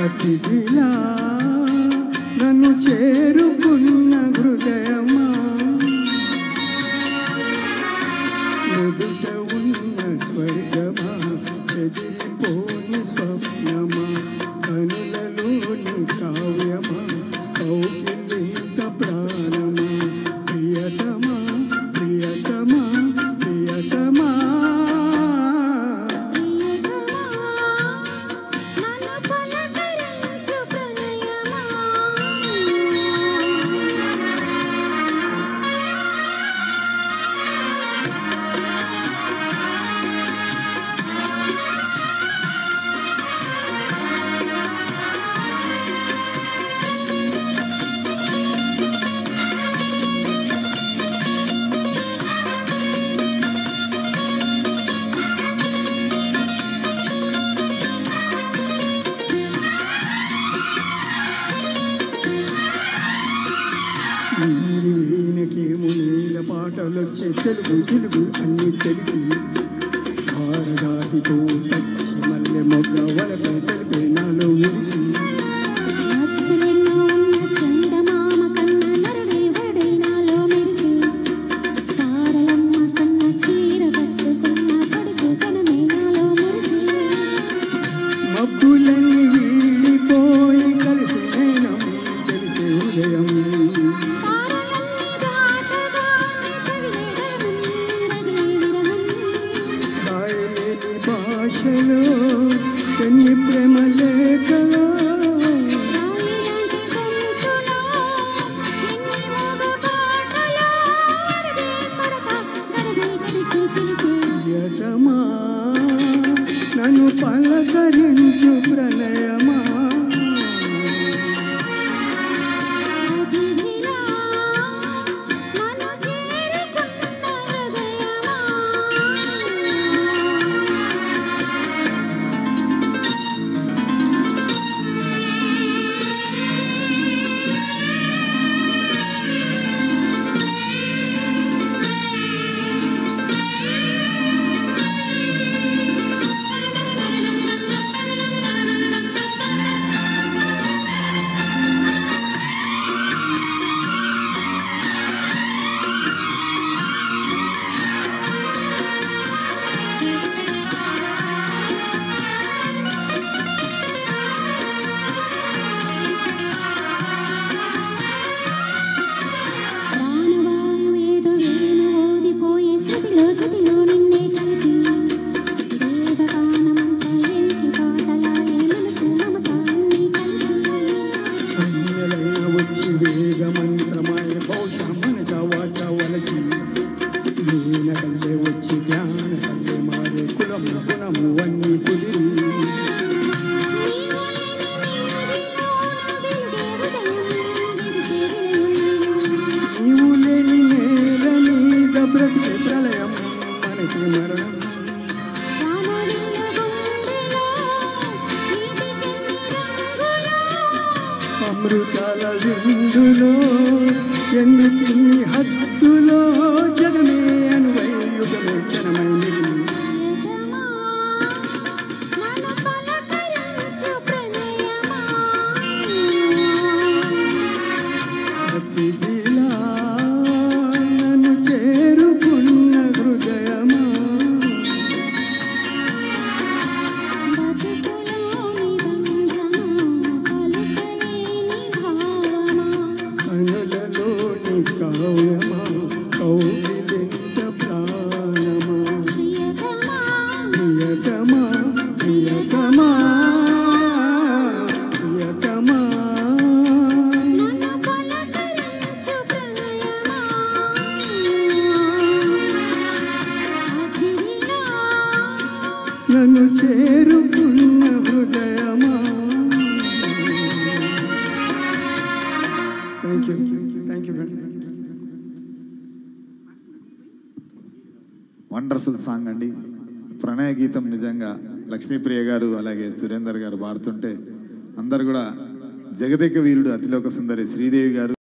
అతిథిలా నన్ను చేరుకున్న హృదయమా, ఎదుట ఉన్న స్వర్గమా, ఎదిరిపోని స్వప్నమా, కనులలోని కావ్యమా, కౌగిలింత ప్రాణమా, ప్రియతమా ప్రియతమా ప్రియతమా. వీణకేమో నీల పాటలొచ్చే తెలుగు తెలుగు అన్ని తెలిసి భారదాతితో పచ్చి మల్లె మొగ్గ వలపై తెలిపే నాలో విరిసి మబ్బులన్నీ వీడిపోయి కలిసి నేనం తెలిసే ఉదయం భాషలో ఎన్ని ప్రేమ లేఖలో ప్రియతమా నన్ను పలకరించు ప్రణయమా, వేగమంత్రమాయ బౌష మనస వాచ వలచి వీణ కల్లే వచ్చి జ్ఞాన కల్లే మారే కులము గుణము అన్నీ కుదిరి నీవు లేని నేల మీద బ్రతికే ప్రళయం మనసి మరణం అమృతాల విందులో ఎందుకిన్ని హద్దులో జగమే అనువై యుగమే క్షణమై మిగిలి అతిథిలా నన్ను చేరుకున్న హృదయమా, కనులలోని కావ్యమా, కౌగిలింత ప్రాణమా, ప్రియతమా ప్రియతమా ప్రియతమా. నన్ను చేరుకున్న హృదయమా. Thank you thank you. Wonderful song అండి. ప్రణయ గీతం నిజంగా లక్ష్మీప్రియ గారు అలాగే సురేందర్ గారు పాడుతుంటే అందరు కూడా జగదేక వీరుడు అతిలోక సుందరి శ్రీదేవి గారు